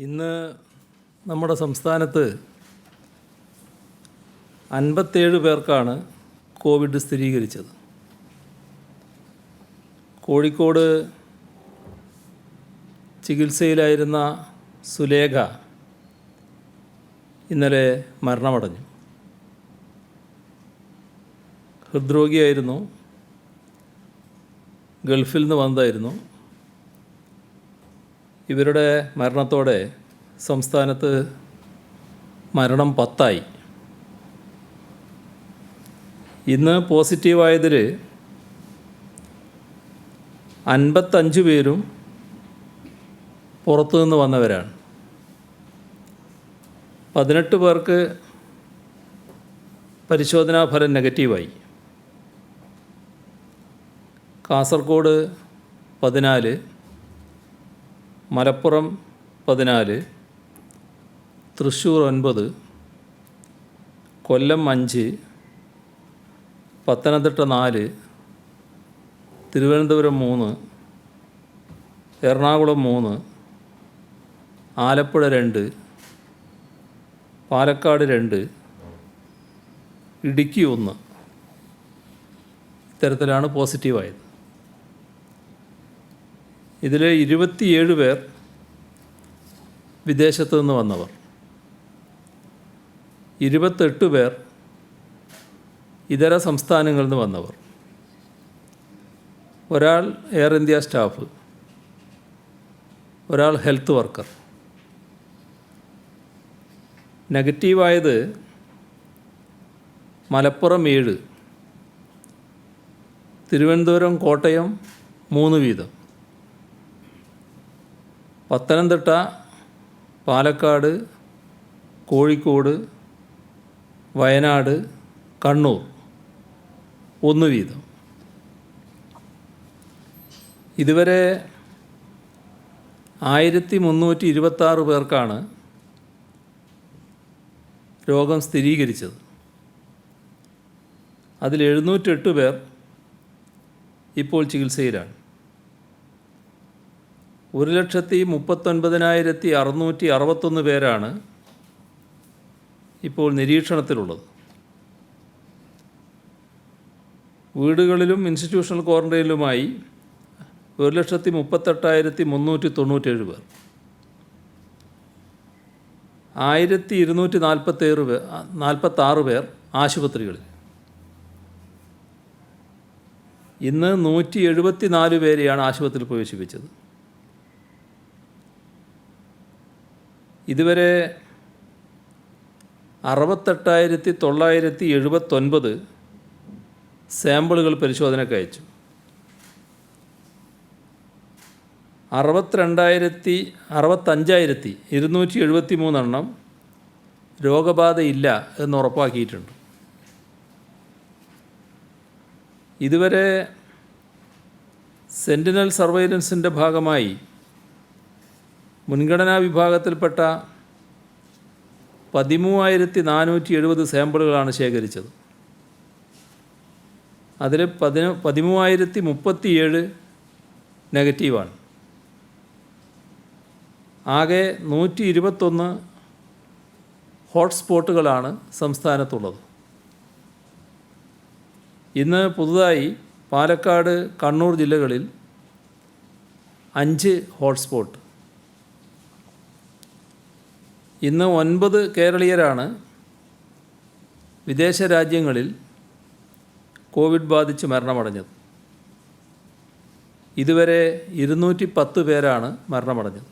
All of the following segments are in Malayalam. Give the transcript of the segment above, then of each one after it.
ഇന്ന് നമ്മുടെ സംസ്ഥാനത്ത് 57 പേർക്കാണ് കോവിഡ് സ്ഥിരീകരിച്ചത്. കോഴിക്കോട് ചികിത്സയിലായിരുന്ന സുലേഖ ഇന്നലെ മരണമടഞ്ഞു. ഹൃദ്രോഗിയായിരുന്നു, ഗൾഫിൽ നിന്ന് വന്നതായിരുന്നു. ഇവരുടെ മരണത്തോടെ സംസ്ഥാനത്ത് മരണം 10ആയി. ഇന്ന് പോസിറ്റീവായതിൽ 55 പേരും പുറത്തുനിന്ന് വന്നവരാണ്. 18 പേർക്ക് പരിശോധനാ ഫലം നെഗറ്റീവായി. കാസർഗോഡ് 14, മലപ്പുറം 14, തൃശ്ശൂർ 9, കൊല്ലം 5, പത്തനംതിട്ട 4, തിരുവനന്തപുരം 3, എറണാകുളം 3, ആലപ്പുഴ 2, പാലക്കാട് 2, ഇടുക്കി 1. ഇത്തരത്തിലാണ് പോസിറ്റീവായത്. ഇതിൽ 27 പേർ വിദേശത്തു നിന്ന് വന്നവർ, 28 പേർ ഇതര സംസ്ഥാനങ്ങളിൽ നിന്ന് വന്നവർ, ഒരാൾ എയർ ഇന്ത്യ സ്റ്റാഫ്, ഒരാൾ ഹെൽത്ത് വർക്കർ. നെഗറ്റീവായത് മലപ്പുറം 7, തിരുവനന്തപുരം, കോട്ടയം 3 വീതം, പത്തനംതിട്ട, പാലക്കാട്, കോഴിക്കോട്, വയനാട്, കണ്ണൂർ 1 വീതം. ഇതുവരെ 1326 പേർക്കാണ് രോഗം സ്ഥിരീകരിച്ചത്. അതിൽ 708 പേർ ഇപ്പോൾ ചികിത്സയിലാണ്. 1,39,661 പേരാണ് ഇപ്പോൾ നിരീക്ഷണത്തിലുള്ളത്. വീടുകളിലും ഇൻസ്റ്റിറ്റ്യൂഷണൽ ക്വാറൻറ്റൈനിലുമായി 1,38,397 പേർ. 1,246 പേർ ആശുപത്രികളിൽ. ഇന്ന് 174 പേരെയാണ് ആശുപത്രിയിൽ പ്രവേശിപ്പിച്ചത്. ഇതുവരെ 68,979 സാമ്പിളുകൾ പരിശോധനയ്ക്ക് അയച്ചു. 65,273 എണ്ണം രോഗബാധയില്ല എന്ന് ഉറപ്പാക്കിയിട്ടുണ്ട്. ഇതുവരെ സെൻറ്റിനൽ സർവൈലൻസിൻ്റെ ഭാഗമായി മുൻഗണനാ വിഭാഗത്തിൽപ്പെട്ട 13,470 സാമ്പിളുകളാണ് ശേഖരിച്ചത്. അതിൽ 13,037 നെഗറ്റീവാണ്. ആകെ 121 ഹോട്ട്സ്പോട്ടുകളാണ് സംസ്ഥാനത്തുള്ളത്. ഇന്ന് പുതുതായി പാലക്കാട്, കണ്ണൂർ ജില്ലകളിൽ 5 ഹോട്ട്സ്പോട്ട്. ഇന്ന് 9 കേരളീയരാണ് വിദേശ രാജ്യങ്ങളിൽ കോവിഡ് ബാധിച്ച് മരണമടഞ്ഞത്. ഇതുവരെ 210 പേരാണ് മരണമടഞ്ഞത്.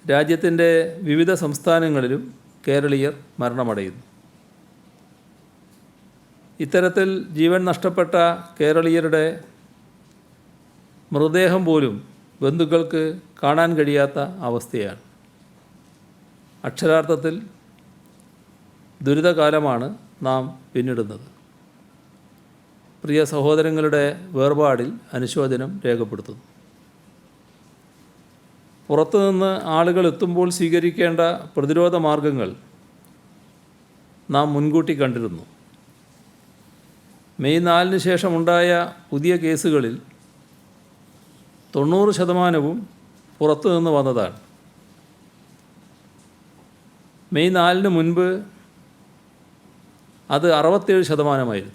രാജ്യത്തിൻ്റെ വിവിധ സംസ്ഥാനങ്ങളിലും കേരളീയർ മരണമടയുന്നു. ഇത്തരത്തിൽ ജീവൻ നഷ്ടപ്പെട്ട കേരളീയരുടെ മൃതദേഹം പോലും ബന്ധുക്കൾക്ക് കാണാൻ കഴിയാത്ത അവസ്ഥയാണ്. അക്ഷരാർത്ഥത്തിൽ ദുരിതകാലമാണ് നാം പിന്നിടുന്നത്. പ്രിയ സഹോദരങ്ങളുടെ വേർപാടിൽ അനുശോചനം രേഖപ്പെടുത്തുന്നു. പുറത്തുനിന്ന് ആളുകൾ എത്തുമ്പോൾ സ്വീകരിക്കേണ്ട പ്രതിരോധ മാർഗങ്ങൾ നാം മുൻകൂട്ടി കണ്ടിരുന്നു. മെയ് 4 ശേഷമുണ്ടായ പുതിയ കേസുകളിൽ 90% പുറത്തു നിന്ന് വന്നതാണ്. മെയ് 4 മുൻപ് അത് 67%.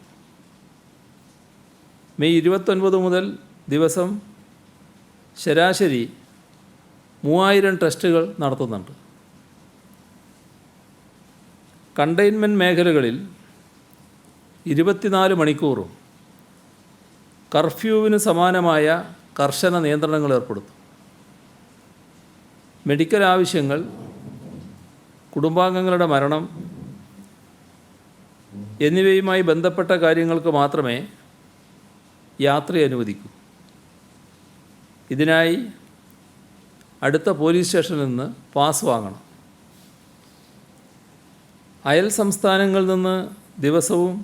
മെയ് 29 മുതൽ ദിവസം ശരാശരി 3000 ടെസ്റ്റുകൾ നടത്തുന്നുണ്ട്. കണ്ടെയ്ൻമെൻറ്റ് മേഖലകളിൽ 24 മണിക്കൂറും കർഫ്യൂവിന് സമാനമായ കർശന നിയന്ത്രണങ്ങൾ ഏർപ്പെടുത്തും. മെഡിക്കൽ ആവശ്യങ്ങൾ, കുടുംബാംഗങ്ങളുടെ മരണം എന്നിവയുമായി ബന്ധപ്പെട്ട കാര്യങ്ങൾക്ക് മാത്രമേ യാത്ര അനുവദിക്കൂ. ഇതിനായി അടുത്ത പോലീസ് സ്റ്റേഷനിൽ നിന്ന് പാസ് വാങ്ങണം. അയൽ സംസ്ഥാനങ്ങളിൽ നിന്ന് ദിവസവും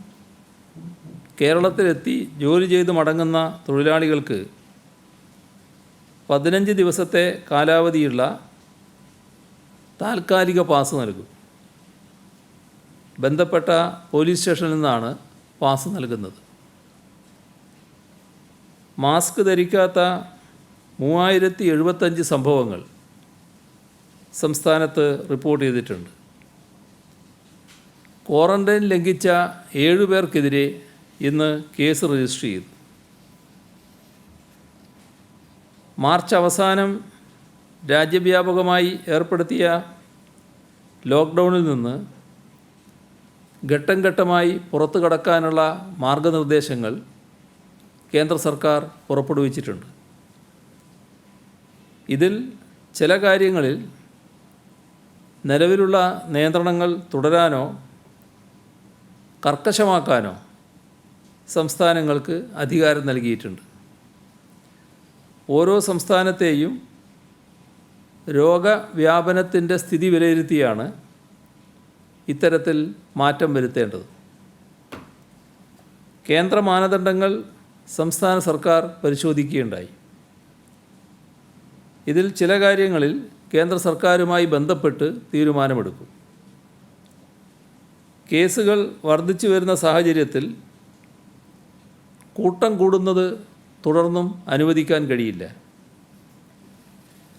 കേരളത്തിലെത്തി ജോലി ചെയ്ത് മടങ്ങുന്ന തൊഴിലാളികൾക്ക് 15 ദിവസത്തെ കാലാവധിയുള്ള താൽക്കാലിക പാസ് നൽകും. ബന്ധപ്പെട്ട പോലീസ് സ്റ്റേഷനിൽ നിന്നാണ് പാസ് നൽകുന്നത്. മാസ്ക് ധരിക്കാത്ത 3075 സംഭവങ്ങൾ സംസ്ഥാനത്ത് റിപ്പോർട്ട് ചെയ്തിട്ടുണ്ട്. ക്വാറന്റൈൻ ലംഘിച്ച 7 പേർക്കെതിരെ ഇന്ന് കേസ് രജിസ്റ്റർ ചെയ്തു. മാർച്ച് അവസാനം രാജ്യവ്യാപകമായി ഏർപ്പെടുത്തിയ ലോക്ക്ഡൗണിൽ നിന്ന് ഘട്ടം ഘട്ടമായി പുറത്തു കടക്കാനുള്ള മാർഗനിർദ്ദേശങ്ങൾ കേന്ദ്ര സർക്കാർ പുറപ്പെടുവിച്ചിട്ടുണ്ട്. ഇതിൽ ചില കാര്യങ്ങളിൽ നിലവിലുള്ള നിയന്ത്രണങ്ങൾ തുടരാനോ കർക്കശമാക്കാനോ സംസ്ഥാനങ്ങൾക്ക് അധികാരം നൽകിയിട്ടുണ്ട്. ഓരോ സംസ്ഥാനത്തെയും രോഗവ്യാപനത്തിൻ്റെ സ്ഥിതി വിലയിരുത്തിയാണ് ഇത്തരത്തിൽ മാറ്റം വരുത്തേണ്ടത്. കേന്ദ്ര മാനദണ്ഡങ്ങൾ സംസ്ഥാന സർക്കാർ പരിശോധിക്കുകയുണ്ടായി. ഇതിൽ ചില കാര്യങ്ങളിൽ കേന്ദ്ര സർക്കാരുമായി ബന്ധപ്പെട്ട് തീരുമാനമെടുക്കും. കേസുകൾ വർദ്ധിച്ചു വരുന്ന സാഹചര്യത്തിൽ കൂട്ടം കൂടുന്നത് തുടർന്നും അനുവദിക്കാൻ കഴിയില്ല.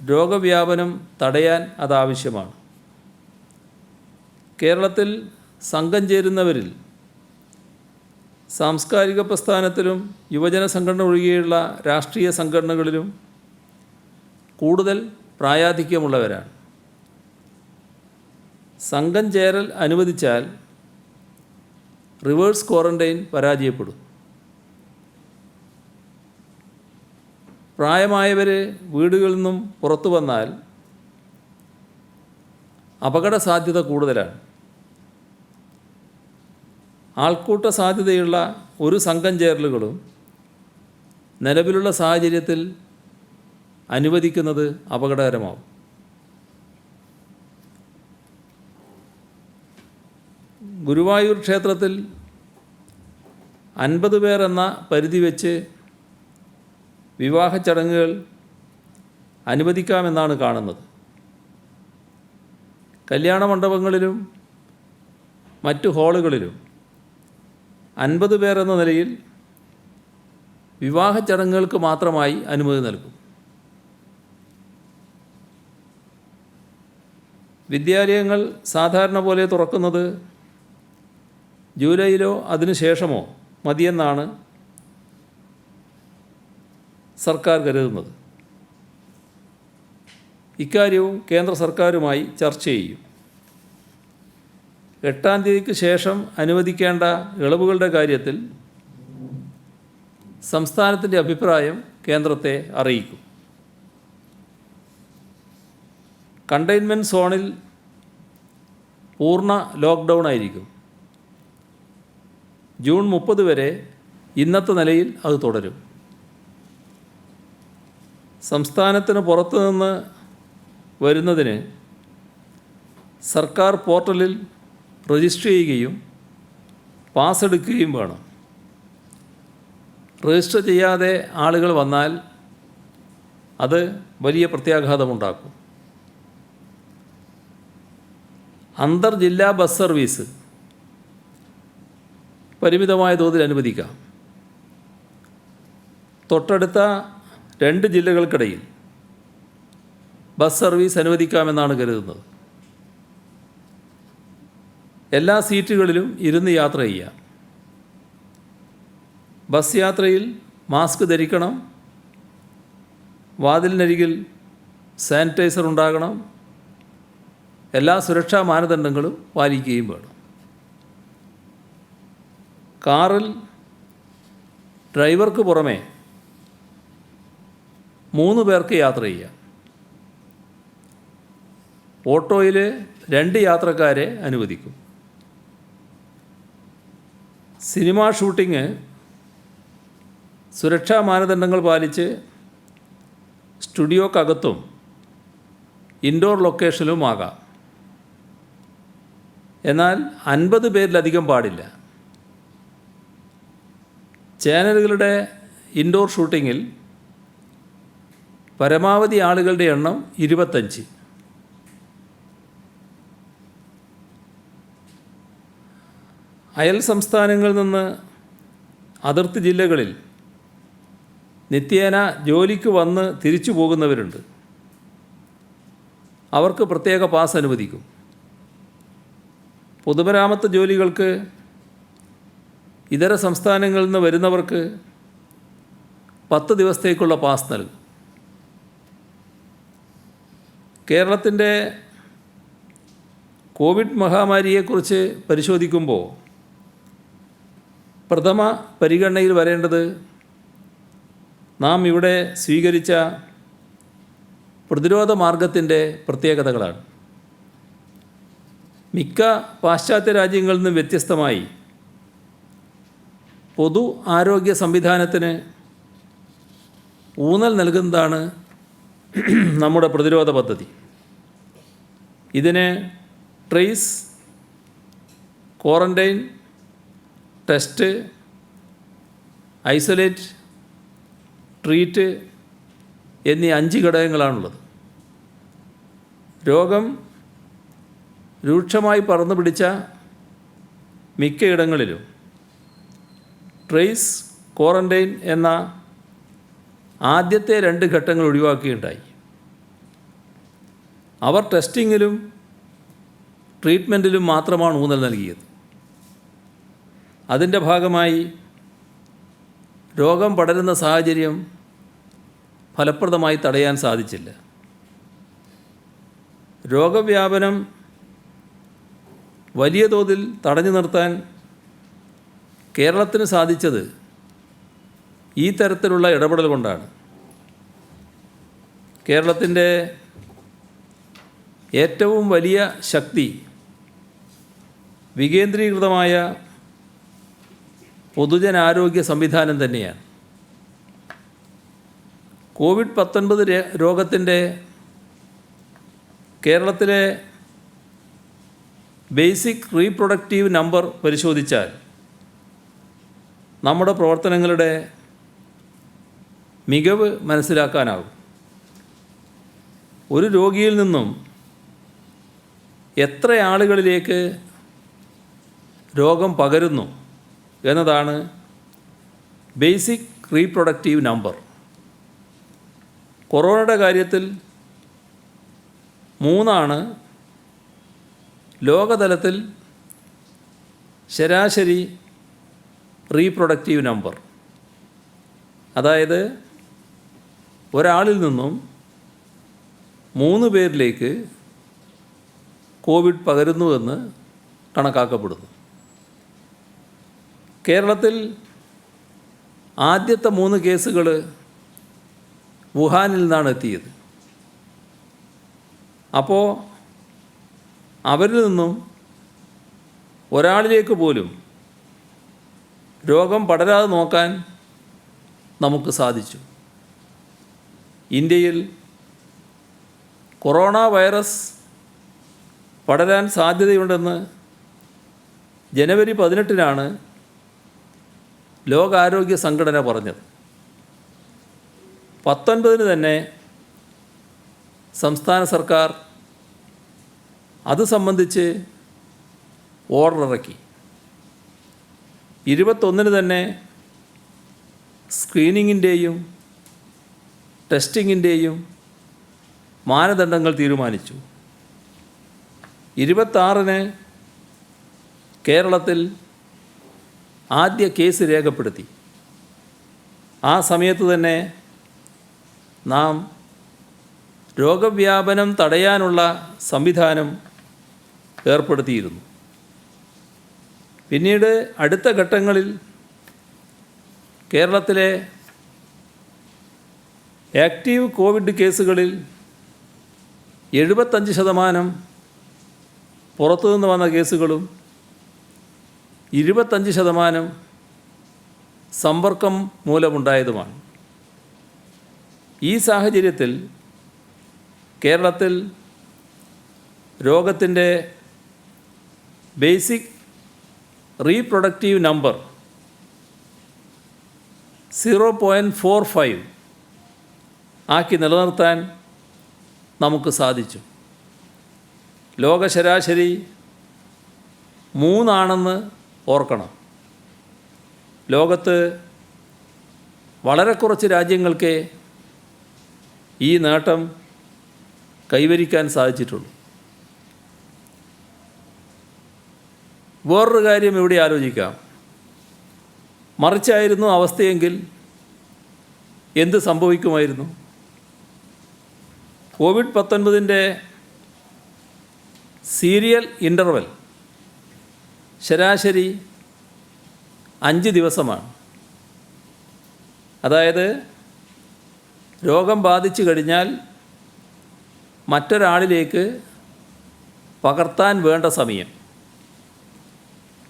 രോഗവ്യാപനം തടയാൻ അതാവശ്യമാണ്. കേരളത്തിൽ സംഘം ചേരുന്നവരിൽ സാംസ്കാരിക പ്രസ്ഥാനത്തിലും യുവജന സംഘടന ഒഴികെയുള്ള രാഷ്ട്രീയ സംഘടനകളിലും കൂടുതൽ പ്രായാധിക്യമുള്ളവരാണ്. സംഘം ചേരൽ അനുവദിച്ചാൽ റിവേഴ്സ് ക്വാറന്റൈൻ പരാജയപ്പെടും. പ്രായമായവർ വീടുകളിൽ നിന്നും പുറത്തു വന്നാൽ അപകട സാധ്യത കൂടുതലാണ്. ആൾക്കൂട്ട സാധ്യതയുള്ള ഒരു സംഘം ചേരലുകളും നിലവിലുള്ള സാഹചര്യത്തിൽ അനുവദിക്കുന്നത് അപകടകരമാവും. ഗുരുവായൂർ ക്ഷേത്രത്തിൽ 50 പേർ എന്ന പരിധി വെച്ച് വിവാഹ ചടങ്ങുകൾ അനുവദിക്കാമെന്നാണ് കാണുന്നത്. കല്യാണ മണ്ഡപങ്ങളിലും മറ്റു ഹാളുകളിലും 50 പേർ എന്ന നിലയിൽ വിവാഹ ചടങ്ങുകൾക്ക് മാത്രമായി അനുമതി നൽകും. വിദ്യാലയങ്ങൾ സാധാരണ പോലെ തുറക്കുന്നത് ജൂലൈയിലോ അതിനുശേഷമോ മതിയെന്നാണ് സർക്കാർ കരുതുന്നത്. ഇക്കാര്യവും കേന്ദ്ര സർക്കാരുമായി ചർച്ച ചെയ്യും. 8-ാം തീയതിക്ക് ശേഷം അനുവദിക്കേണ്ട ഇളവുകളുടെ കാര്യത്തിൽ സംസ്ഥാനത്തിൻ്റെ അഭിപ്രായം കേന്ദ്രത്തെ അറിയിക്കും. കണ്ടെയ്ൻമെൻറ്റ് സോണിൽ പൂർണ്ണ ലോക്ക്ഡൗൺ ആയിരിക്കും. ജൂൺ 30 വരെ ഇന്നത്തെ നിലയിൽ അത് തുടരും. സംസ്ഥാനത്തിന് പുറത്തു നിന്ന് വരുന്നതിന് സർക്കാർ പോർട്ടലിൽ രജിസ്റ്റർ ചെയ്യുകയും പാസ് എടുക്കുകയും വേണം. രജിസ്റ്റർ ചെയ്യാതെ ആളുകൾ വന്നാൽ അത് വലിയ പ്രത്യാഘാതമുണ്ടാക്കും. അന്തർജില്ലാ ബസ് സർവീസ് പരിമിതമായ തോതിൽ അനുവദിക്കാം. തൊട്ടടുത്ത 2 ജില്ലകൾക്കിടയിൽ ബസ് സർവീസ് അനുവദിക്കാമെന്നാണ് കരുതുന്നത്. എല്ലാ സീറ്റുകളിലും ഇരുന്ന് യാത്ര ചെയ്യാം. ബസ് യാത്രയിൽ മാസ്ക് ധരിക്കണം. വാതിലിനരികിൽ സാനിറ്റൈസർ ഉണ്ടാകണം. എല്ലാ സുരക്ഷാ മാനദണ്ഡങ്ങളും പാലിക്കുകയും വേണം. കാറിൽ ഡ്രൈവർക്ക് പുറമെ 3 പേർക്ക് യാത്ര ചെയ്യാം. ഓട്ടോയിൽ 2 യാത്രക്കാരെ അനുവദിക്കും. സിനിമാ ഷൂട്ടിംഗ് സുരക്ഷാ മാനദണ്ഡങ്ങൾ പാലിച്ച് സ്റ്റുഡിയോക്കകത്തും ഇൻഡോർ ലൊക്കേഷനിലുമാകാം. എന്നാൽ 50 പേരിലധികം പാടില്ല. ചാനലുകളുടെ ഇൻഡോർ ഷൂട്ടിങ്ങിൽ പരമാവധി ആളുകളുടെ എണ്ണം 25. അയൽ സംസ്ഥാനങ്ങളിൽ നിന്ന് അതിർത്തി ജില്ലകളിൽ നിത്യേന ജോലിക്ക് വന്ന് തിരിച്ചു പോകുന്നവരുണ്ട്. അവർക്ക് പ്രത്യേക പാസ് അനുവദിക്കും. പൊതുമരാമത്ത് ജോലികൾക്ക് ഇതര സംസ്ഥാനങ്ങളിൽ നിന്ന് വരുന്നവർക്ക് 10 ദിവസത്തേക്കുള്ള പാസ് നൽകും. കേരളത്തിൻ്റെ കോവിഡ് മഹാമാരിയെക്കുറിച്ച് പരിശോധിക്കുമ്പോൾ പ്രഥമ പരിഗണനയിൽ വരേണ്ടത് നാം ഇവിടെ സ്വീകരിച്ച പ്രതിരോധ മാർഗത്തിൻ്റെ പ്രത്യേകതകളാണ്. മിക്ക പാശ്ചാത്യ രാജ്യങ്ങളിൽ നിന്നും വ്യത്യസ്തമായി പൊതു ആരോഗ്യ സംവിധാനത്തിന് ഊന്നൽ നൽകുന്നതാണ് നമ്മുടെ പ്രതിരോധ പദ്ധതി. ഇതിന് trace, quarantine, test, isolate, treat എന്നീ 5 ഘടകങ്ങളാണുള്ളത്. രോഗം രൂക്ഷമായി പടർന്നു പിടിച്ച മിക്കയിടങ്ങളിലും ട്രേസ്, ക്വാറൻറ്റൈൻ എന്ന ആദ്യത്തെ 2 ഘട്ടങ്ങൾ ഒഴിവാക്കുകയുണ്ടായി. അവർ ടെസ്റ്റിങ്ങിലും ട്രീറ്റ്മെൻറ്റിലും മാത്രമാണ് ഊന്നൽ നൽകിയത്. അതിൻ്റെ ഭാഗമായി രോഗം പടരുന്ന സാഹചര്യം ഫലപ്രദമായി തടയാൻ സാധിച്ചില്ല. രോഗവ്യാപനം വലിയ തോതിൽ തടഞ്ഞു നിർത്താൻ കേരളത്തിന് സാധിച്ചത് ഈ തരത്തിലുള്ള ഇടപെടൽ കൊണ്ടാണ്. കേരളത്തിൻ്റെ ഏറ്റവും വലിയ ശക്തി വികേന്ദ്രീകൃതമായ പൊതുജനാരോഗ്യ സംവിധാനം തന്നെയാണ്. കോവിഡ്-19 രോഗത്തിൻ്റെ കേരളത്തിലെ ബേസിക് റീപ്രൊഡക്റ്റീവ് നമ്പർ പരിശോധിച്ചാൽ നമ്മുടെ പ്രവർത്തനങ്ങളുടെ മികവ് മനസ്സിലാക്കാനാകും. ഒരു രോഗിയിൽ നിന്നും എത്ര ആളുകളിലേക്ക് രോഗം പകരുന്നു എന്നതാണ് ബേസിക് റീപ്രൊഡക്റ്റീവ് നമ്പർ. കൊറോണയുടെ കാര്യത്തിൽ 3 ലോകതലത്തിൽ ശരാശരി റീപ്രൊഡക്റ്റീവ് നമ്പർ. അതായത് ഒരാളിൽ നിന്നും 3 പേരിലേക്ക് കോവിഡ് പകരുന്നുവെന്ന് കണക്കാക്കപ്പെടുന്നു. കേരളത്തിൽ ആദ്യത്തെ 3 കേസുകൾ വുഹാനിൽ നിന്നാണ് എത്തിയത്. അപ്പോൾ അവരിൽ നിന്നും ഒരാളിലേക്ക് പോലും രോഗം പടരാതെ നോക്കാൻ നമുക്ക് സാധിച്ചു. ഇന്ത്യയിൽ കൊറോണ വൈറസ് പടരാൻ സാധ്യതയുണ്ടെന്ന് ജനുവരി 18 ലോകാരോഗ്യ സംഘടന പറഞ്ഞത്. 19 തന്നെ സംസ്ഥാന സർക്കാർ അത് സംബന്ധിച്ച് ഓർഡർ ഇറക്കി. 21 തന്നെ സ്ക്രീനിങ്ങിൻ്റെയും ടെസ്റ്റിങ്ങിൻ്റെയും മാനദണ്ഡങ്ങൾ തീരുമാനിച്ചു. 26-ന് കേരളത്തിൽ ആദ്യ കേസ് രേഖപ്പെടുത്തി. ആ സമയത്ത് തന്നെ നാം രോഗവ്യാപനം തടയാനുള്ള സംവിധാനം ഏർപ്പെടുത്തിയിരുന്നു. പിന്നീട് അടുത്ത ഘട്ടങ്ങളിൽ കേരളത്തിലെ ആക്റ്റീവ് കോവിഡ് കേസുകളിൽ 75% പുറത്തുനിന്ന് വന്ന കേസുകളും 25% സമ്പർക്കം മൂലമുണ്ടായതുമാണ്. ഈ സാഹചര്യത്തിൽ കേരളത്തിൽ രോഗത്തിൻ്റെ ബേസിക് റീപ്രൊഡക്റ്റീവ് നമ്പർ 0.45 ആക്കി നിലനിർത്താൻ നമുക്ക് സാധിച്ചു. ലോക ശരാശരി 3 ഓർക്കണം. ലോകത്ത് വളരെ കുറച്ച് രാജ്യങ്ങൾക്കേ ഈ നേട്ടം കൈവരിക്കാൻ സാധിച്ചിട്ടുള്ളൂ. വേറൊരു കാര്യം ഇവിടെ ആലോചിക്കാം. മറിച്ചായിരുന്നു അവസ്ഥയെങ്കിൽ എന്ത് സംഭവിക്കുമായിരുന്നു? കോവിഡ്-19 സീരിയൽ ഇൻ്റർവെൽ ശരാശരി 5 ദിവസമാണ്. അതായത് രോഗം ബാധിച്ചു കഴിഞ്ഞാൽ മറ്റൊരാളിലേക്ക് പകർത്താൻ വേണ്ട സമയം.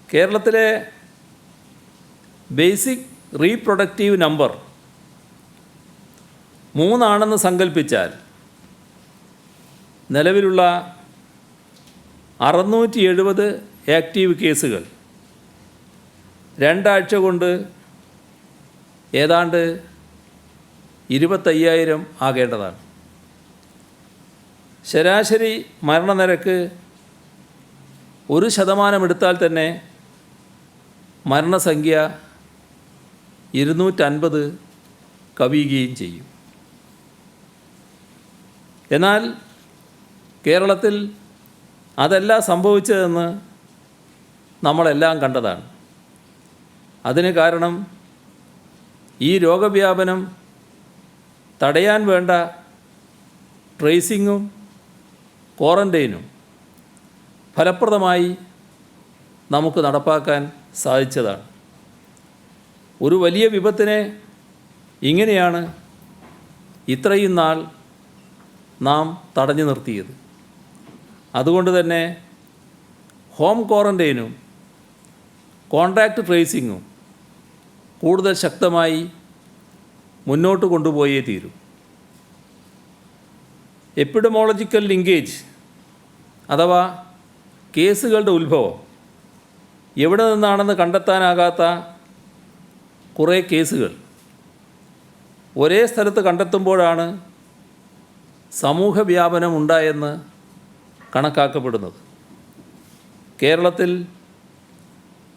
കേരളത്തിലെ ബേസിക് റീപ്രൊഡക്റ്റീവ് നമ്പർ 3 സങ്കല്പിച്ചാൽ നിലവിലുള്ള 670 ആക്റ്റീവ് കേസുകൾ 2 ആഴ്ച കൊണ്ട് ഏതാണ്ട് 25,000 ആകേണ്ടതാണ്. ശരാശരി മരണനിരക്ക് 1% എടുത്താൽ തന്നെ മരണസംഖ്യ 250 കവിയുകയും ചെയ്യും. എന്നാൽ കേരളത്തിൽ അതല്ല സംഭവിച്ചതെന്ന് നമ്മളെല്ലാം കണ്ടതാണ്. അതിന് കാരണം ഈ രോഗവ്യാപനം തടയാൻ വേണ്ട ട്രേസിങ്ങും ക്വാറൻറ്റൈനും ഫലപ്രദമായി നമുക്ക് നടപ്പാക്കാൻ സാധിച്ചതാണ്. ഒരു വലിയ വിപത്തിനെ ഇങ്ങനെയാണ് ഇത്രയും നാൾ നാം തടഞ്ഞു നിർത്തിയത്. അതുകൊണ്ട് തന്നെ ഹോം ക്വാറൻറ്റൈനും കോൺടാക്റ്റ് ട്രേസിങ്ങും കൂടുതൽ ശക്തമായി മുന്നോട്ട് കൊണ്ടുപോയേ തീരൂ. എപ്പിഡമോളജിക്കൽ ലിങ്കേജ് അഥവാ കേസുകളുടെ ഉത്ഭവം എവിടെ നിന്നാണെന്ന് കണ്ടെത്താനാകാത്ത കുറേ കേസുകൾ ഒരേ സ്ഥലത്ത് കണ്ടെത്തുമ്പോഴാണ് സമൂഹ വ്യാപനം ഉണ്ടായെന്ന് കണക്കാക്കപ്പെടുന്നത്. കേരളത്തിൽ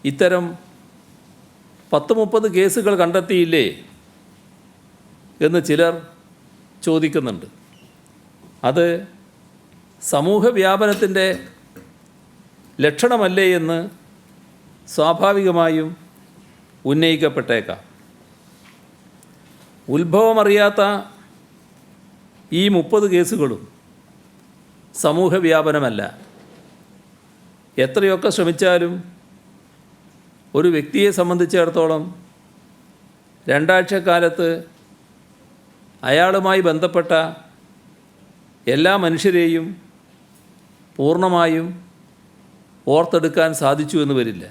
ഇത്തരം 10-30 കേസുകൾ കണ്ടെത്തിയില്ലേ എന്ന് ചിലർ ചോദിക്കുന്നുണ്ട്. അത് സമൂഹ വ്യാപനത്തിൻ്റെ ലക്ഷണമല്ലേ എന്ന് സ്വാഭാവികമായും ഉന്നയിക്കപ്പെട്ടേക്കാം. ഉത്ഭവമറിയാത്ത ഈ 30 കേസുകളും സമൂഹ വ്യാപനമല്ല. എത്രയൊക്കെ ശ്രമിച്ചാലും ഒരു വ്യക്തിയെ സംബന്ധിച്ചിടത്തോളം 2 ആഴ്ചക്കാലത്ത് അയാളുമായി ബന്ധപ്പെട്ട എല്ലാ മനുഷ്യരെയും പൂർണ്ണമായും ഓർത്തെടുക്കാൻ സാധിച്ചു എന്ന് വരില്ല.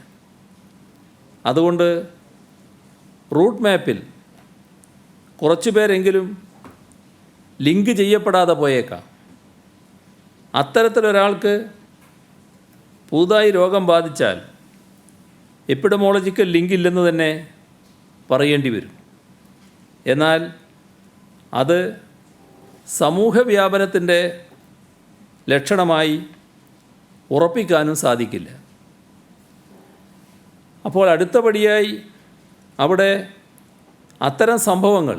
അതുകൊണ്ട് റൂട്ട് മാപ്പിൽ കുറച്ചു പേരെങ്കിലും ലിങ്ക് ചെയ്യപ്പെടാതെ പോയേക്കാം. അത്തരത്തിലൊരാൾക്ക് പുതുതായി രോഗം ബാധിച്ചാൽ എപ്പിഡമോളജിക്കൽ ലിങ്ക് ഇല്ലെന്ന് തന്നെ പറയേണ്ടി വരും. എന്നാൽ അത് സമൂഹ വ്യാപനത്തിൻ്റെ ലക്ഷണമായി ഉറപ്പിക്കാനും സാധിക്കില്ല. അപ്പോൾ അടുത്തപടിയായി അവിടെ അത്തരം സംഭവങ്ങൾ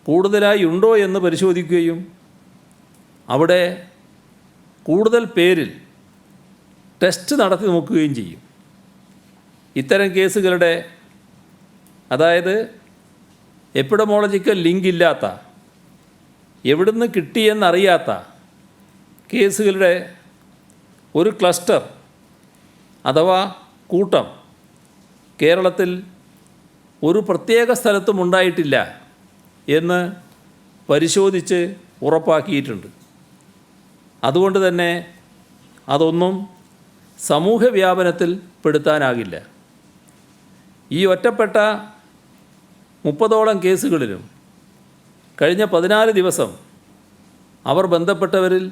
കൂടുതലായി ഉണ്ടോ എന്ന് പരിശോധിക്കുകയും അവിടെ കൂടുതൽ പേരിൽ ടെസ്റ്റ് നടത്തി നോക്കുകയും ചെയ്യും. ഇത്തരം കേസുകളുടെ, അതായത് എപ്പിഡമോളജിക്കൽ ലിങ്ക് ഇല്ലാത്ത, എവിടുന്ന് കിട്ടിയെന്നറിയാത്ത കേസുകളുടെ ഒരു ക്ലസ്റ്റർ അഥവാ കൂട്ടം കേരളത്തിൽ ഒരു പ്രത്യേക സ്ഥലത്തും ഉണ്ടായിട്ടില്ല എന്ന് പരിശോധിച്ച് ഉറപ്പാക്കിയിട്ടുണ്ട്. അതുകൊണ്ട് തന്നെ അതൊന്നും സമൂഹ വ്യാപനത്തിൽ പെടുത്താനാകില്ല. ഈ ഒറ്റപ്പെട്ട 30ഓളം കേസുകളിലും കഴിഞ്ഞ 14 ദിവസം അവർ ബന്ധപ്പെട്ടവരിൽ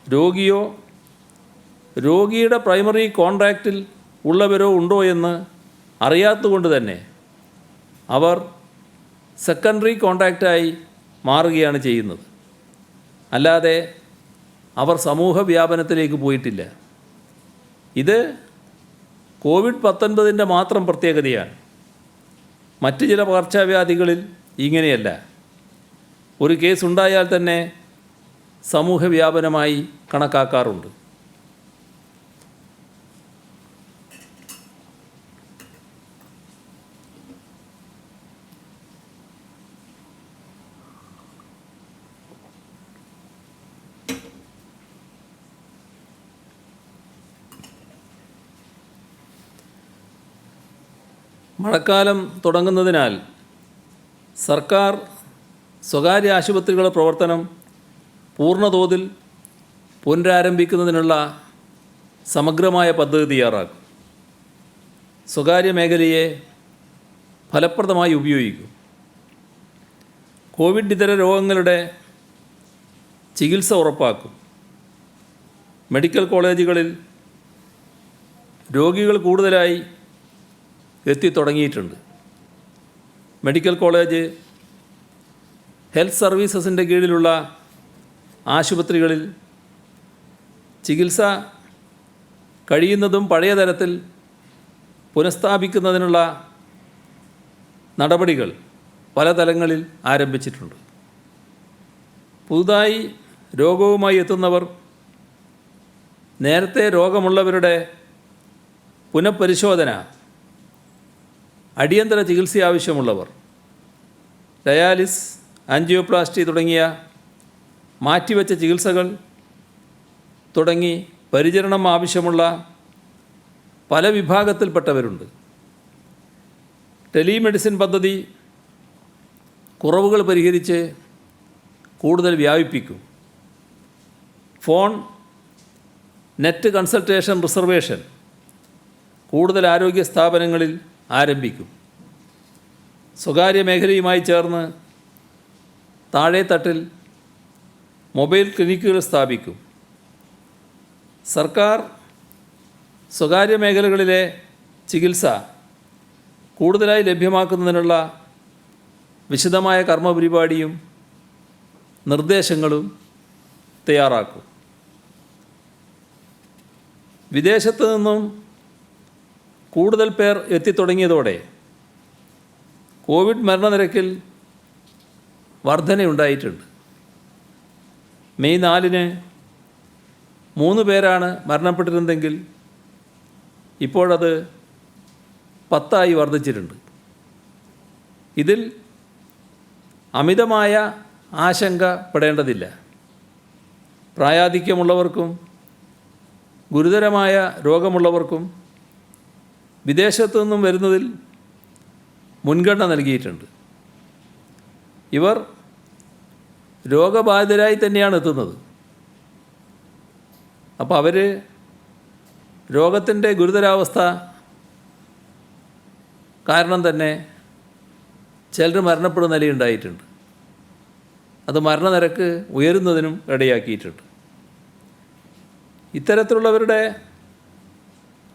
രോഗിയോ രോഗിയുടെ പ്രൈമറി കോൺടാക്റ്റിൽ ഉള്ളവരോ ഉണ്ടോ എന്ന് അറിയാത്തതുകൊണ്ട് തന്നെ അവർ സെക്കൻഡറി കോൺടാക്റ്റായി മാറുകയാണ് ചെയ്യുന്നത്. അല്ലാതെ അവർ സമൂഹ വ്യാപനത്തിലേക്ക് പോയിട്ടില്ല. ഇത് കോവിഡ്-19 മാത്രം പ്രത്യേകതയാണ്. മറ്റ് ചില പകർച്ചവ്യാധികളിൽ ഇങ്ങനെയല്ല. ഒരു കേസ് ഉണ്ടായാൽ തന്നെ സമൂഹ വ്യാപനമായി കണക്കാക്കാറുണ്ട്. മഴക്കാലം തുടങ്ങുന്നതിനാൽ സർക്കാർ സ്വകാര്യ ആശുപത്രികളുടെ പ്രവർത്തനം പൂർണ്ണതോതിൽ പുനരാരംഭിക്കുന്നതിനുള്ള സമഗ്രമായ പദ്ധതി തയ്യാറാക്കും. സ്വകാര്യ മേഖലയെ ഫലപ്രദമായി ഉപയോഗിക്കും. കോവിഡ് ഇതര രോഗങ്ങളുടെ ചികിത്സ ഉറപ്പാക്കും. മെഡിക്കൽ കോളേജുകളിൽ രോഗികൾ കൂടുതലായി എത്തിത്തുടങ്ങിയിട്ടുണ്ട്. മെഡിക്കൽ കോളേജ് ഹെൽത്ത് സർവീസസിൻ്റെ കീഴിലുള്ള ആശുപത്രികളിൽ ചികിത്സ കഴിയുന്നതും പഴയ തരത്തിൽ പുനഃസ്ഥാപിക്കുന്നതിനുള്ള നടപടികൾ പല തലങ്ങളിൽ ആരംഭിച്ചിട്ടുണ്ട്. പുതുതായി രോഗവുമായി എത്തുന്നവർ, നേരത്തെ രോഗമുള്ളവരുടെ പുനഃപരിശോധന, അടിയന്തര ചികിത്സ ആവശ്യമുള്ളവർ, ഡയാലിസ്, ആൻജിയോപ്ലാസ്റ്റി തുടങ്ങിയ മാറ്റിവെച്ച ചികിത്സകൾ തുടങ്ങി പരിചരണം ആവശ്യമുള്ള പല വിഭാഗത്തിൽപ്പെട്ടവരുണ്ട്. ടെലിമെഡിസിൻ പദ്ധതി കുറവുകൾ പരിഹരിച്ച് കൂടുതൽ വ്യാപിപ്പിക്കും. ഫോൺ, നെറ്റ് കൺസൾട്ടേഷൻ റിസർവേഷൻ കൂടുതൽ ആരോഗ്യ സ്ഥാപനങ്ങളിൽ ആരംഭിക്കും. സ്വകാര്യ മേഖലയുമായി ചേർന്ന് താഴെത്തട്ടിൽ മൊബൈൽ ക്ലിനിക്കുകൾ സ്ഥാപിക്കും. സർക്കാർ സ്വകാര്യ മേഖലകളിലെ ചികിത്സ കൂടുതലായി ലഭ്യമാക്കുന്നതിനുള്ള വിശദമായ കർമ്മപരിപാടിയും നിർദ്ദേശങ്ങളും തയ്യാറാക്കും. വിദേശത്തു നിന്നും കൂടുതൽ പേർ എത്തിത്തുടങ്ങിയതോടെ കോവിഡ് മരണനിരക്കിൽ വർധനയുണ്ടായിട്ടുണ്ട്. മെയ് 4-ന് 3 പേരാണ് മരണപ്പെട്ടിരുന്നെങ്കിൽ ഇപ്പോഴത് 10 വർദ്ധിച്ചിട്ടുണ്ട്. ഇതിൽ അമിതമായ ആശങ്കപ്പെടേണ്ടതില്ല. പ്രായാധിക്യമുള്ളവർക്കും ഗുരുതരമായ രോഗമുള്ളവർക്കും വിദേശത്തു നിന്നും വരുന്നതിൽ മുൻഗണന നൽകിയിട്ടുണ്ട്. ഇവർ രോഗബാധിതരായി തന്നെയാണ് എത്തുന്നത്. അപ്പോൾ അവർ രോഗത്തിൻ്റെ ഗുരുതരാവസ്ഥ കാരണം തന്നെ ചിലർ മരണപ്പെടുന്ന നിലയുണ്ടായിട്ടുണ്ട്. അത് മരണനിരക്ക് ഉയരുന്നതിനും ഇടയാക്കിയിട്ടുണ്ട്. ഇത്തരത്തിലുള്ളവരുടെ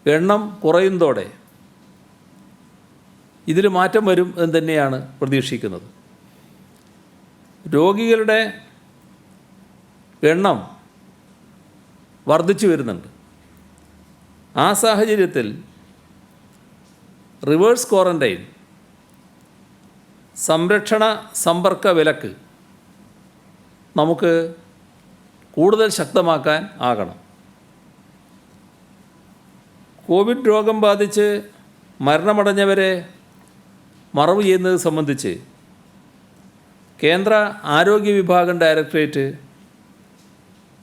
എണ്ണം കുറയുന്നതോടെ ഇതിൽ മാറ്റം വരും എന്ന് തന്നെയാണ് പ്രതീക്ഷിക്കുന്നത്. രോഗികളുടെ എണ്ണം വർദ്ധിച്ചു വരുന്നുണ്ട്. ആ സാഹചര്യത്തിൽ റിവേഴ്സ് ക്വാറൻറ്റൈൻ, സംരക്ഷണ സമ്പർക്ക വിലക്ക് നമുക്ക് കൂടുതൽ ശക്തമാക്കാൻ ആകണം. കോവിഡ് രോഗം ബാധിച്ച് മരണമടഞ്ഞവരെ മറവ് ചെയ്യുന്നത് സംബന്ധിച്ച് കേന്ദ്ര ആരോഗ്യ വിഭാഗം ഡയറക്ടറേറ്റ്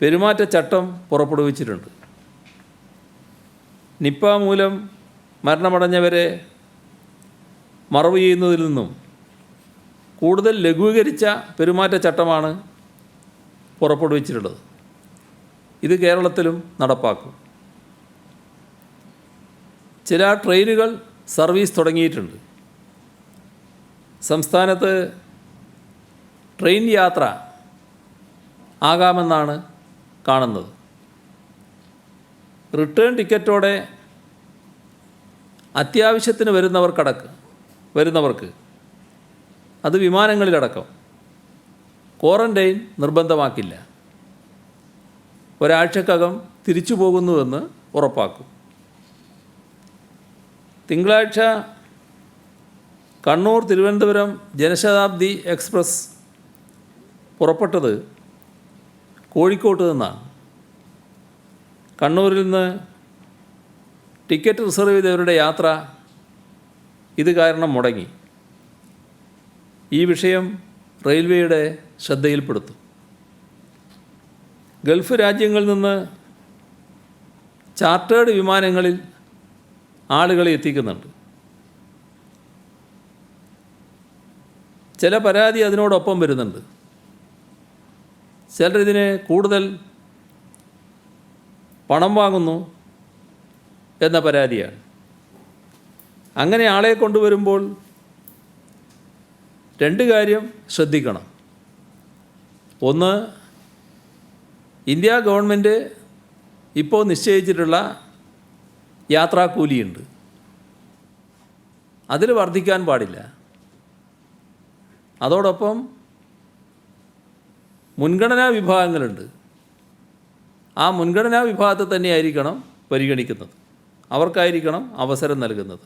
പെരുമാറ്റച്ചട്ടം പുറപ്പെടുവിച്ചിട്ടുണ്ട്. നിപ്പ മൂലം മരണമടഞ്ഞവരെ മറവ് ചെയ്യുന്നതിൽ നിന്നും കൂടുതൽ ലഘൂകരിച്ച പെരുമാറ്റച്ചട്ടമാണ് പുറപ്പെടുവിച്ചിട്ടുള്ളത്. ഇത് കേരളത്തിലും നടപ്പാക്കും. ചില ട്രെയിനുകൾ സർവീസ് തുടങ്ങിയിട്ടുണ്ട്. സംസ്ഥാനത്ത് ട്രെയിൻ യാത്ര ആകാമെന്നാണ് കാണുന്നത്. റിട്ടേൺ ടിക്കറ്റോടെ അത്യാവശ്യത്തിന് വരുന്നവർക്ക് അത് വിമാനങ്ങളിലടക്കം ക്വാറൻറ്റൈൻ നിർബന്ധമാക്കില്ല. ഒരാഴ്ചക്കകം തിരിച്ചു പോകുന്നുവെന്ന് ഉറപ്പാക്കും. തിങ്കളാഴ്ച കണ്ണൂർ തിരുവനന്തപുരം ജനശതാബ്ദി എക്സ്പ്രസ് പുറപ്പെട്ടത് കോഴിക്കോട്ട് നിന്നാണ്. കണ്ണൂരിൽ നിന്ന് ടിക്കറ്റ് റിസർവ് ചെയ്തവരുടെ യാത്ര ഇത് കാരണം മുടങ്ങി. ഈ വിഷയം റെയിൽവേയുടെ ശ്രദ്ധയിൽപ്പെടുത്തും. ഗൾഫ് രാജ്യങ്ങളിൽ നിന്ന് ചാർട്ടേഡ് വിമാനങ്ങളിൽ ആളുകളെ എത്തിക്കുന്നുണ്ട്. ചില പരാതി അതിനോടൊപ്പം വരുന്നുണ്ട്. ചിലർ ഇതിന് കൂടുതൽ പണം വാങ്ങുന്നു എന്ന പരാതിയാണ്. അങ്ങനെ ആളെ കൊണ്ടുവരുമ്പോൾ രണ്ട് കാര്യം ശ്രദ്ധിക്കണം. ഒന്ന്, ഇന്ത്യ ഗവൺമെൻറ് ഇപ്പോൾ നിശ്ചയിച്ചിട്ടുള്ള യാത്രാക്കൂലിയുണ്ട്. അതിൽ വർദ്ധിക്കാൻ പാടില്ല. അതോടൊപ്പം മുൻഗണനാ വിഭാഗങ്ങളുണ്ട്. ആ മുൻഗണനാ വിഭാഗത്തെ തന്നെയായിരിക്കണം പരിഗണിക്കുന്നത്. അവർക്കായിരിക്കണം അവസരം നൽകുന്നത്.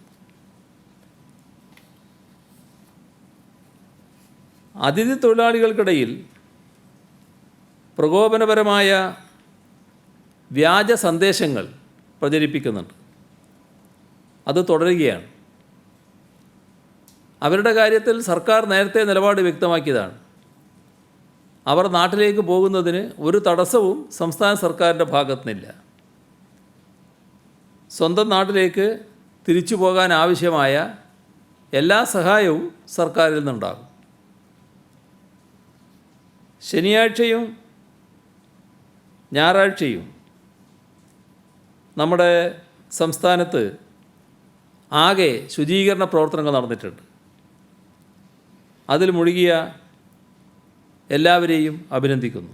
അതിഥി തൊഴിലാളികൾക്കിടയിൽ പ്രകോപനപരമായ വ്യാജ സന്ദേശങ്ങൾ പ്രചരിപ്പിക്കുന്നുണ്ട്. അത് തുടരുകയാണ്. അവരുടെ കാര്യത്തിൽ സർക്കാർ നേരത്തെ നിലപാട് വ്യക്തമാക്കിയതാണ്. അവർ നാട്ടിലേക്ക് പോകുന്നതിന് ഒരു തടസ്സവും സംസ്ഥാന സർക്കാരിൻ്റെ ഭാഗത്തുനിന്നില്ല. സ്വന്തം നാട്ടിലേക്ക് തിരിച്ചു പോകാൻ ആവശ്യമായ എല്ലാ സഹായവും സർക്കാരിൽ നിന്നുണ്ടാകും. ശനിയാഴ്ചയും ഞായറാഴ്ചയും നമ്മുടെ സംസ്ഥാനത്ത് ആകെ ശുചീകരണ പ്രവർത്തനങ്ങൾ നടന്നിട്ടുണ്ട്. അതിൽ മുഴുകിയ എല്ലാവരെയും അഭിനന്ദിക്കുന്നു.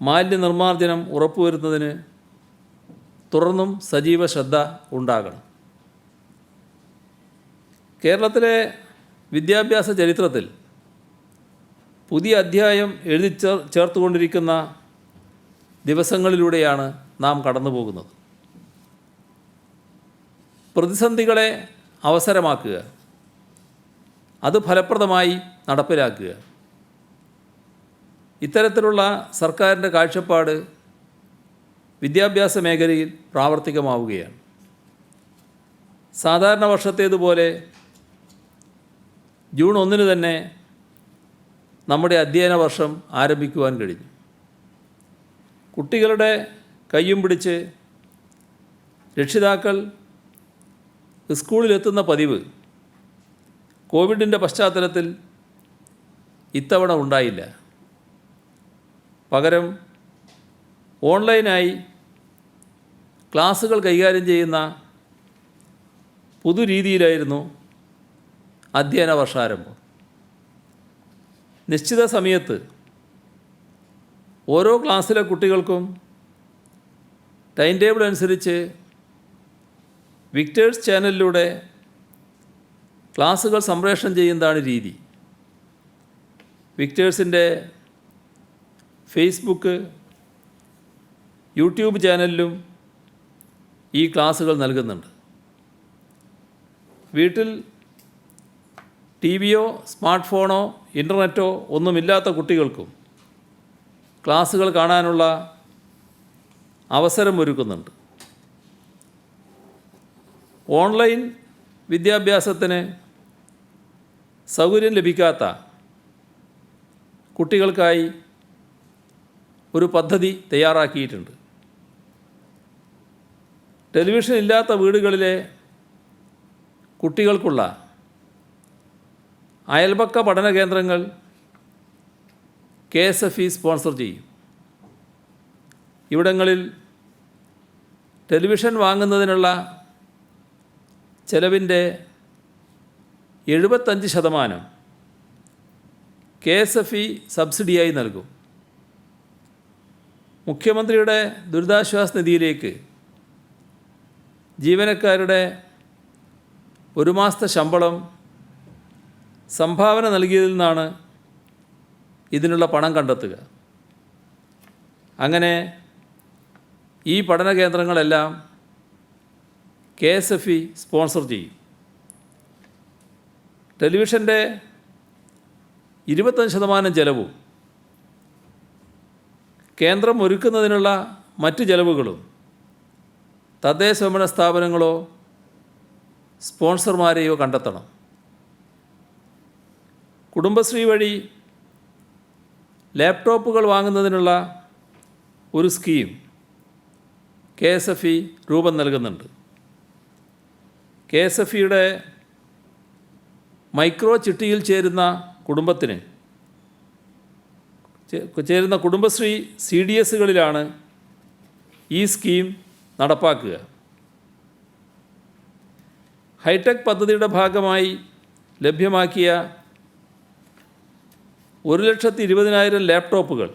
മാലിന്യ നിർമ്മാർജ്ജനം ഉറപ്പുവരുത്തുന്നതിന് തുടർന്നും സജീവ ശ്രദ്ധ ഉണ്ടാകണം. കേരളത്തിലെ വിദ്യാഭ്യാസ ചരിത്രത്തിൽ പുതിയ അധ്യായം എഴുതി ചേർത്തുകൊണ്ടിരിക്കുന്ന ദിവസങ്ങളിലൂടെയാണ് നാം കടന്നു പോകുന്നത്. പ്രതിസന്ധികളെ അവസരമാക്കുക, അത് ഫലപ്രദമായി നടപ്പിലാക്കുക. ഇത്തരത്തിലുള്ള സർക്കാരിൻ്റെ കാഴ്ചപ്പാട് വിദ്യാഭ്യാസ മേഖലയിൽ പ്രാവർത്തികമാവുകയാണ്. സാധാരണ വർഷത്തേതുപോലെ ജൂൺ 1 തന്നെ നമ്മുടെ അധ്യയന വർഷം ആരംഭിക്കുവാൻ കഴിഞ്ഞു. കുട്ടികളുടെ കയ്യും പിടിച്ച് രക്ഷിതാക്കൾ സ്കൂളിലെത്തുന്ന പതിവ് കോവിഡിൻ്റെ പശ്ചാത്തലത്തിൽ ഇത്തവണ ഉണ്ടായില്ല. പകരം ഓൺലൈനായി ക്ലാസ്സുകൾ കൈകാര്യം ചെയ്യുന്ന പുതുരീതിയിലായിരുന്നു അധ്യയന വർഷാരംഭം. നിശ്ചിത സമയത്ത് ഓരോ ക്ലാസ്സിലെ കുട്ടികൾക്കും ടൈം ടേബിൾ അനുസരിച്ച് വിക്ടേഴ്സ് ചാനലിലൂടെ ക്ലാസ്സുകൾ സംപ്രേഷണം ചെയ്യുന്നതാണ് രീതി. വിക്ടേഴ്സിൻ്റെ ഫേസ്ബുക്ക്, യൂട്യൂബ് ചാനലിലും ഈ ക്ലാസ്സുകൾ നൽകുന്നുണ്ട്. വീട്ടിൽ ടി വിയോ സ്മാർട്ട് ഫോണോ ഇൻ്റർനെറ്റോ ഒന്നുമില്ലാത്ത കുട്ടികൾക്കും ക്ലാസുകൾ കാണാനുള്ള അവസരമൊരുക്കുന്നുണ്ട്. ഓൺലൈൻ വിദ്യാഭ്യാസത്തിന് സൗകര്യം ലഭിക്കാത്ത കുട്ടികൾക്കായി ഒരു പദ്ധതി തയ്യാറാക്കിയിട്ടുണ്ട്. ടെലിവിഷൻ ഇല്ലാത്ത വീടുകളിലെ കുട്ടികൾക്കുള്ള അയൽപക്ക പഠന കേന്ദ്രങ്ങൾ KSFE സ്പോൺസർ ചെയ്യും. ഇവിടങ്ങളിൽ ടെലിവിഷൻ വാങ്ങുന്നതിനുള്ള ചെലവിൻ്റെ 75% KSFE സബ്സിഡിയായി നൽകും. മുഖ്യമന്ത്രിയുടെ ദുരിതാശ്വാസ നിധിയിലേക്ക് ജീവനക്കാരുടെ ഒരു മാസത്തെ ശമ്പളം സംഭാവന നൽകിയതിൽ നിന്നാണ് ഇതിനുള്ള പണം കണ്ടെത്തുക. അങ്ങനെ ഈ പഠന കേന്ദ്രങ്ങളെല്ലാം KSFE സ്പോൺസർ ചെയ്യും. ടെലിവിഷൻ്റെ 25% ചെലവും കേന്ദ്രം ഒരുക്കുന്നതിനുള്ള മറ്റ് ചെലവുകളും തദ്ദേശഭരണ സ്ഥാപനങ്ങളോ സ്പോൺസർമാരെയോ കണ്ടെത്തണം. കുടുംബശ്രീ വഴി ലാപ്ടോപ്പുകൾ വാങ്ങുന്നതിനുള്ള ഒരു സ്കീം KSFE രൂപം നൽകുന്നുണ്ട്. KSFEയുടെ മൈക്രോ ചിട്ടിയിൽ ചേരുന്ന കുടുംബശ്രീ CDSകളിലാണ് ഈ സ്കീം നടപ്പാക്കുക. ഹൈടെക് പദ്ധതിയുടെ ഭാഗമായി ലഭ്യമാക്കിയ 1,20,000 ലാപ്ടോപ്പുകൾ,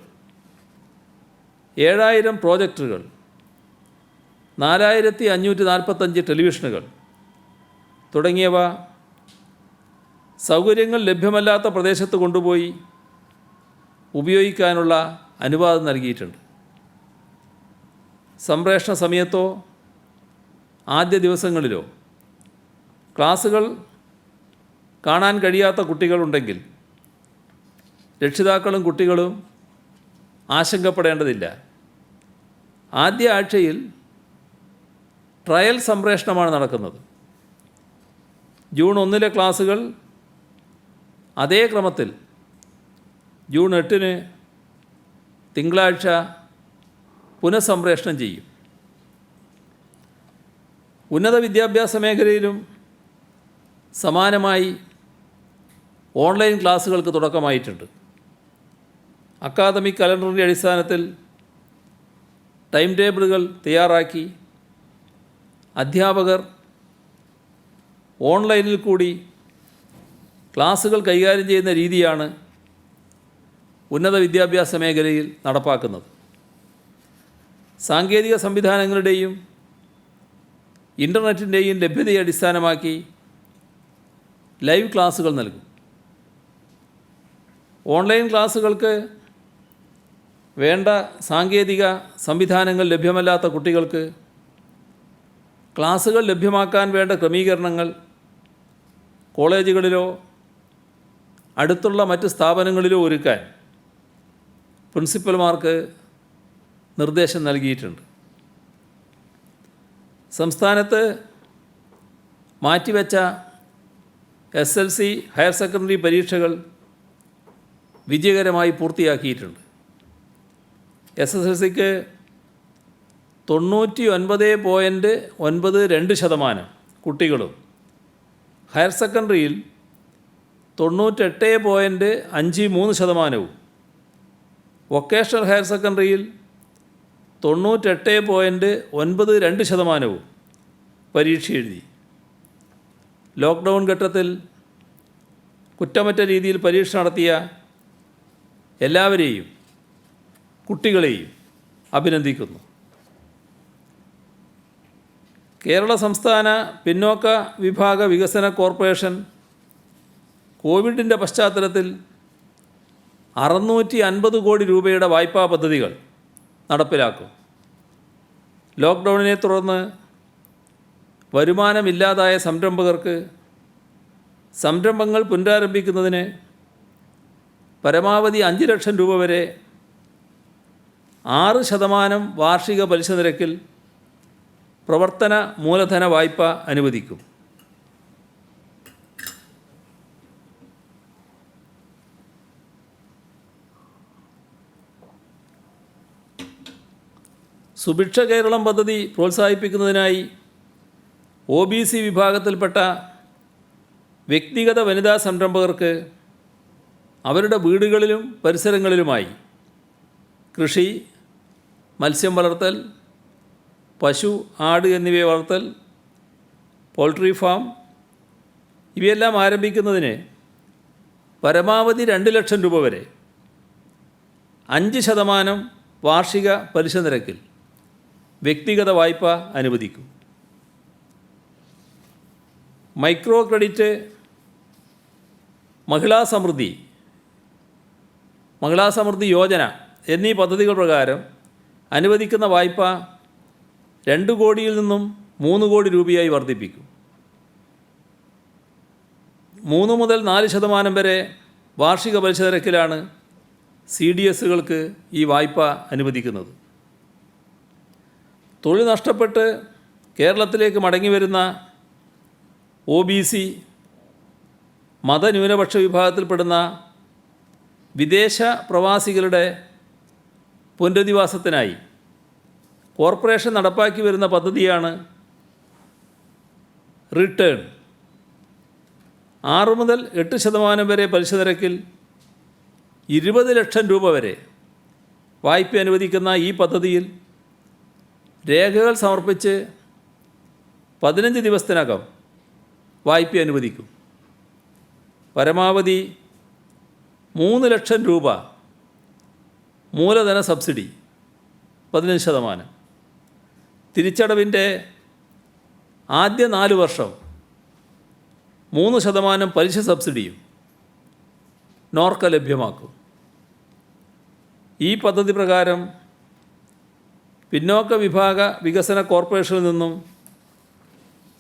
7,000 പ്രോജക്ടറുകൾ, 4,545 ടെലിവിഷനുകൾ തുടങ്ങിയവ സൗകര്യങ്ങൾ ലഭ്യമല്ലാത്ത പ്രദേശത്ത് കൊണ്ടുപോയി ഉപയോഗിക്കാനുള്ള അനുവാദം നൽകിയിട്ടുണ്ട്. സംപ്രേഷണ സമയത്തോ ആദ്യ ദിവസങ്ങളിലോ ക്ലാസുകൾ കാണാൻ കഴിയാത്ത കുട്ടികളുണ്ടെങ്കിൽ രക്ഷിതാക്കളും കുട്ടികളും ആശങ്കപ്പെടേണ്ടതില്ല. ആദ്യ ആഴ്ചയിൽ ട്രയൽ സംപ്രേഷണമാണ് നടക്കുന്നത്. ജൂൺ 1 ക്ലാസുകൾ അതേ ക്രമത്തിൽ ജൂൺ 8 തിങ്കളാഴ്ച പുനഃസംപ്രേഷണം ചെയ്യും. ഉന്നത വിദ്യാഭ്യാസ മേഖലയിലും സമാനമായി ഓൺലൈൻ ക്ലാസുകൾക്ക് തുടക്കമായിട്ടുണ്ട്. അക്കാദമിക് കലണ്ടറിൻ്റെ അടിസ്ഥാനത്തിൽ ടൈം ടേബിളുകൾ തയ്യാറാക്കി അധ്യാപകർ ഓൺലൈനിൽ കൂടി ക്ലാസുകൾ കൈകാര്യം ചെയ്യുന്ന രീതിയാണ് ഉന്നത വിദ്യാഭ്യാസ മേഖലയിൽ നടപ്പാക്കുന്നത്. സാങ്കേതിക സംവിധാനങ്ങളുടെയും ഇൻ്റർനെറ്റിൻ്റെയും ലഭ്യതയെ അടിസ്ഥാനമാക്കി ലൈവ് ക്ലാസുകൾ നൽകും. ഓൺലൈൻ ക്ലാസുകൾക്ക് വേണ്ട സാങ്കേതിക സംവിധാനങ്ങൾ ലഭ്യമല്ലാത്ത കുട്ടികൾക്ക് ക്ലാസുകൾ ലഭ്യമാക്കാൻ വേണ്ട ക്രമീകരണങ്ങൾ കോളേജുകളിലോ അടുത്തുള്ള മറ്റ് സ്ഥാപനങ്ങളിലോ ഒരുക്കാൻ പ്രിൻസിപ്പൽമാർക്ക് നിർദ്ദേശം നൽകിയിട്ടുണ്ട്. സംസ്ഥാനത്ത് മാറ്റിവെച്ച SLC ഹയർ സെക്കൻഡറി പരീക്ഷകൾ വിജയകരമായി പൂർത്തിയാക്കിയിട്ടുണ്ട്. SSLCക്ക് 99.92% കുട്ടികളും ഹയർ സെക്കൻഡറിയിൽ 98.53%, വൊക്കേഷണൽ ഹയർ സെക്കൻഡറിയിൽ 98.92% പരീക്ഷ എഴുതി. ലോക്ക്ഡൗൺ ഘട്ടത്തിൽ കുറ്റമറ്റ രീതിയിൽ പരീക്ഷ നടത്തിയ എല്ലാവരെയും കുട്ടികളെയും അഭിനന്ദിക്കുന്നു. കേരള സംസ്ഥാന പിന്നോക്ക വിഭാഗ വികസന കോർപ്പറേഷൻ കോവിഡിൻ്റെ പശ്ചാത്തലത്തിൽ 650 കോടി രൂപയുടെ വായ്പാ പദ്ധതികൾ നടപ്പിലാക്കും. ലോക്ക്ഡൗണിനെ തുടർന്ന് വരുമാനമില്ലാതായ സംരംഭകർക്ക് സംരംഭങ്ങൾ പുനരാരംഭിക്കുന്നതിന് പരമാവധി 5 ലക്ഷം രൂപ വരെ 6% വാർഷിക പലിശ നിരക്കിൽ പ്രവർത്തന മൂലധന വായ്പ അനുവദിക്കും. സുഭിക്ഷ കേരളം പദ്ധതി പ്രോത്സാഹിപ്പിക്കുന്നതിനായി OBC വിഭാഗത്തിൽപ്പെട്ട വ്യക്തിഗത വനിതാ സംരംഭകർക്ക് അവരുടെ വീടുകളിലും പരിസരങ്ങളിലുമായി കൃഷി, മത്സ്യം വളർത്തൽ, പശു, ആട് എന്നിവയെ വളർത്തൽ, പോൾട്രി ഫാം ഇവയെല്ലാം ആരംഭിക്കുന്നതിന് പരമാവധി 2 ലക്ഷം രൂപ വരെ 5% വാർഷിക പലിശ നിരക്കിൽ വ്യക്തിഗത വായ്പ അനുവദിക്കും. മൈക്രോ ക്രെഡിറ്റ്, മഹിളാ സമൃദ്ധി യോജന എന്നീ പദ്ധതികൾ പ്രകാരം അനുവദിക്കുന്ന വായ്പ 2 കോടിയിൽ നിന്നും 3 കോടി രൂപയായി വർദ്ധിപ്പിക്കും. 3 മുതൽ 4% വരെ വാർഷിക പലിശ നിരക്കിലാണ് CDSകൾക്ക് ഈ വായ്പ അനുവദിക്കുന്നത്. തൊഴിൽ നഷ്ടപ്പെട്ട് കേരളത്തിലേക്ക് മടങ്ങി വരുന്ന OBC, മതന്യൂനപക്ഷ വിഭാഗത്തിൽപ്പെടുന്ന വിദേശ പ്രവാസികളുടെ പുനരധിവാസത്തിനായി കോർപ്പറേഷൻ നടപ്പാക്കി വരുന്ന പദ്ധതിയാണ് റിട്ടേൺ. 6 മുതൽ 8% വരെ പലിശ നിരക്കിൽ 20 ലക്ഷം രൂപ വരെ വായ്പ അനുവദിക്കുന്ന ഈ പദ്ധതിയിൽ രേഖകൾ സമർപ്പിച്ച് 15 ദിവസത്തിനകം വായ്പ അനുവദിക്കും. പരമാവധി 3 ലക്ഷം രൂപ മൂലധന സബ്സിഡി 15%, തിരിച്ചടവിൻ്റെ ആദ്യ 4 വർഷം 3% പലിശ സബ്സിഡിയും നോർക്ക ലഭ്യമാക്കും. ഈ പദ്ധതി പ്രകാരം പിന്നോക്ക വിഭാഗ വികസന കോർപ്പറേഷനിൽ നിന്നും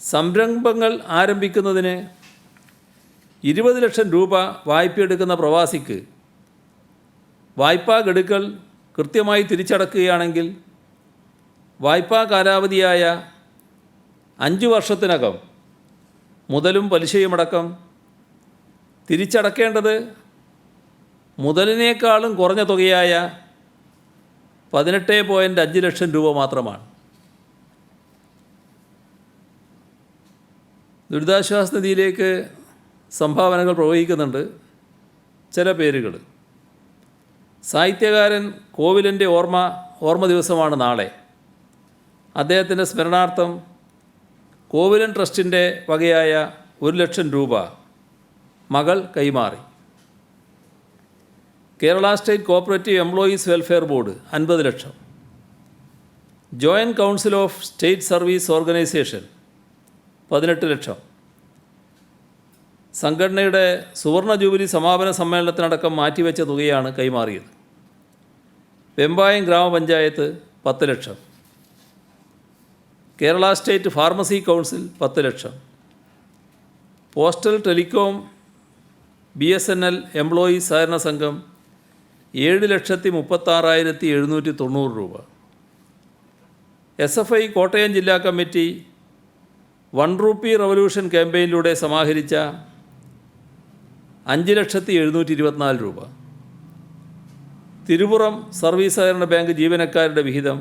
സംരംഭങ്ങൾ ആരംഭിക്കുന്നതിന് 20 ലക്ഷം രൂപ വായ്പയെടുക്കുന്ന പ്രവാസിക്ക് വായ്പാ ഗഡുക്കൾ കൃത്യമായി തിരിച്ചടക്കുകയാണെങ്കിൽ വായ്പാ കാലാവധിയായ 5 വർഷത്തിനകം മുതലും പലിശയുമടക്കം തിരിച്ചടക്കേണ്ടത് മുതലിനേക്കാളും കുറഞ്ഞ തുകയായ 18.5 ലക്ഷം രൂപ മാത്രമാണ്. ദുരിതാശ്വാസ നിധിയിലേക്ക് സംഭാവനകൾ പ്രവഹിക്കുന്നുണ്ട് ചില പേരുകൾ. സാഹിത്യകാരൻ കോവിലൻ്റെ ഓർമ്മ ദിവസമാണ് നാളെ. അദ്ദേഹത്തിൻ്റെ സ്മരണാർത്ഥം കോവിലൻ ട്രസ്റ്റിൻ്റെ വകയായ 1 ലക്ഷം രൂപ മകൾ കൈമാറി. Kerala state cooperative employees welfare board 50 lakh, joint council of state service organisation 18 ലക്ഷം, സംഘടനയുടെ സുവർണ ജൂബിലി സമാപന സമ്മേളനത്തിനടക്കം മാറ്റിവെച്ച തുകയാണ് കൈമാറിയത്. വെമ്പായം ഗ്രാമപഞ്ചായത്ത് 10 ലക്ഷം, കേരള സ്റ്റേറ്റ് ഫാർമസി കൗൺസിൽ 10 ലക്ഷം, പോസ്റ്റൽ ടെലികോം BSNL എംപ്ലോയീസ് സഹകരണ സംഘം 7,36,790 രൂപ, SFI കോട്ടയം ജില്ലാ കമ്മിറ്റി 1 റൂപ്പി റവല്യൂഷൻ ക്യാമ്പയിനിലൂടെ സമാഹരിച്ച 5,724 രൂപ, തിരുപുറം സർവീസ് സഹകരണ ബാങ്ക് ജീവനക്കാരുടെ വിഹിതം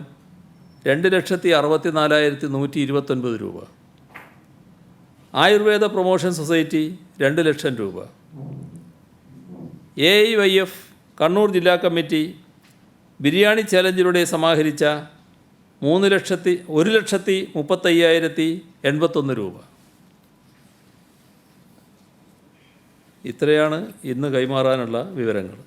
2,64,129 രൂപ, ആയുർവേദ പ്രൊമോഷൻ സൊസൈറ്റി 2 ലക്ഷം രൂപ, AIYF കണ്ണൂർ ജില്ലാ കമ്മിറ്റി ബിരിയാണി ചാലഞ്ചിലൂടെ സമാഹരിച്ച 1,35,081 രൂപ. ഇത്രയാണ് ഇന്ന് കൈമാറാനുള്ള വിവരങ്ങൾ.